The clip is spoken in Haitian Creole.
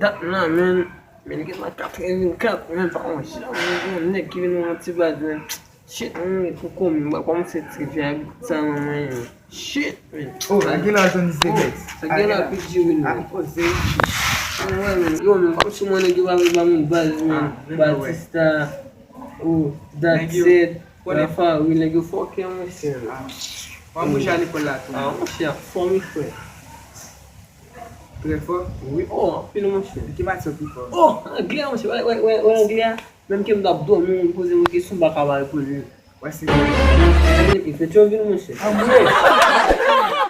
dat nan men. Men gen ma 84 men pa an shit. Men nek ki ven mwen ti bad men. Shit men pou komi mwen pa mwen se tripi a bitan men. Shit men. Oh, a gen la zon di se Sa gen la pi di win men. Yo men, kom si mwen e giva ba mwen baz men. Batista. Oh, that said. Rafa, we like you fuck you mwen se. Wan mwen jale pou la tou. Mwen se a fò mi fwe. Tre fò? Oui, oh, pil mwen se. Ki bat so pi fò? Oh, Anglia mwen se, wè Anglia. Mèm ke mdap do mwen pose mwen kesyon baka wè pou li. Wè se. E fè chò vin mwen se. A mwen!